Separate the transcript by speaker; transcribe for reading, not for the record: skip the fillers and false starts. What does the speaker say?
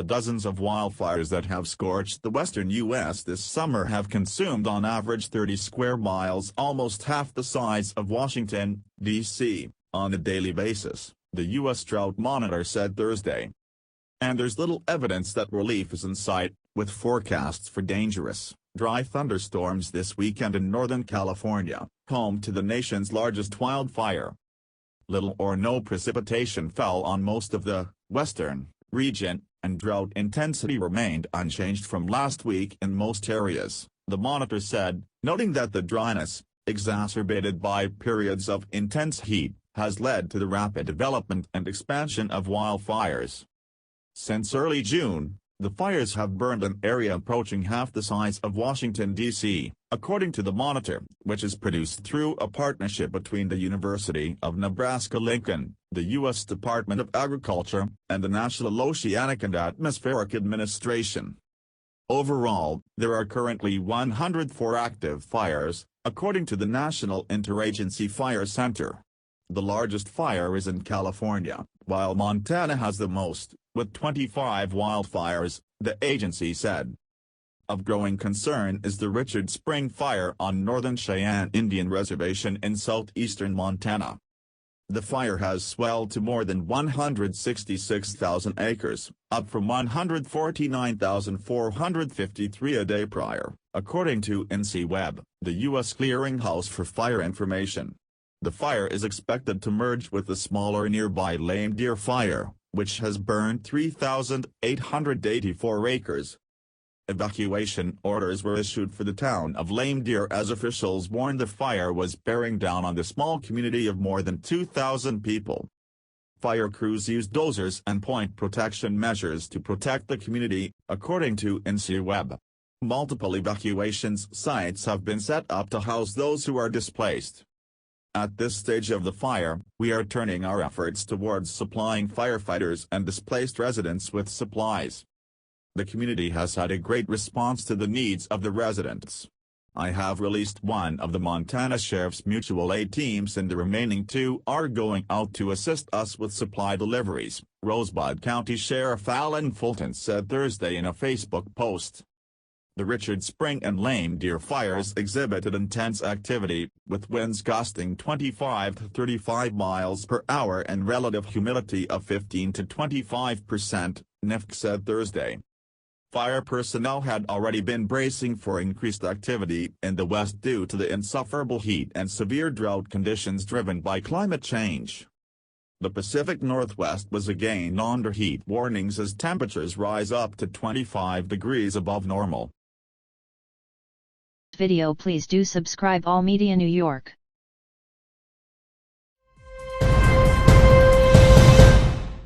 Speaker 1: dozens of wildfires that have scorched the western U.S. this summer have consumed on average 30 square miles, almost half the size of Washington, D.C., on a daily basis, the U.S. Drought Monitor said Thursday. And there's little evidence that relief is in sight, with forecasts for dangerous, dry thunderstorms this weekend in Northern California, home to the nation's largest wildfire. Little or no precipitation fell on most of the western region, and drought intensity remained unchanged from last week in most areas, the monitor said, noting that the dryness, exacerbated by periods of intense heat, has led to the rapid development and expansion of wildfires. Since early June, the fires have burned an area approaching half the size of Washington, D.C., according to the monitor, which is produced through a partnership between the University of Nebraska-Lincoln, the U.S. Department of Agriculture, and the National Oceanic and Atmospheric Administration. Overall, there are currently 104 active fires, according to the National Interagency Fire Center. The largest fire is in California, while Montana has the most, with 25 wildfires, the agency said. Of growing concern is the Richard Spring Fire on Northern Cheyenne Indian Reservation in southeastern Montana. The fire has swelled to more than 166,000 acres, up from 149,453 a day prior, according to NCWeb, the U.S. Clearinghouse for Fire Information. The fire is expected to merge with the smaller nearby Lame Deer Fire, which has burned 3,884 acres. Evacuation orders were issued for the town of Lame Deer as officials warned the fire was bearing down on the small community of more than 2,000 people. Fire crews used dozers and point protection measures to protect the community, according to NCWeb. Multiple evacuations sites have been set up to house those who are displaced. At this stage of the fire, we are turning our efforts towards supplying firefighters and displaced residents with supplies. The community has had a great response to the needs of the residents. I have released one of the Montana Sheriff's mutual aid teams and the remaining two are going out to assist us with supply deliveries, Rosebud County Sheriff Alan Fulton said Thursday in a Facebook post. The Richard Spring and Lame Deer fires exhibited intense activity, with winds gusting 25 to 35 miles per hour and relative humidity of 15 to 25%, NIFC said Thursday. Fire personnel had already been bracing for increased activity in the west due to the insufferable heat and severe drought conditions driven by climate change. The Pacific Northwest was again under heat warnings as temperatures rise up to 25 degrees above normal.
Speaker 2: Video, please do subscribe All Media New York.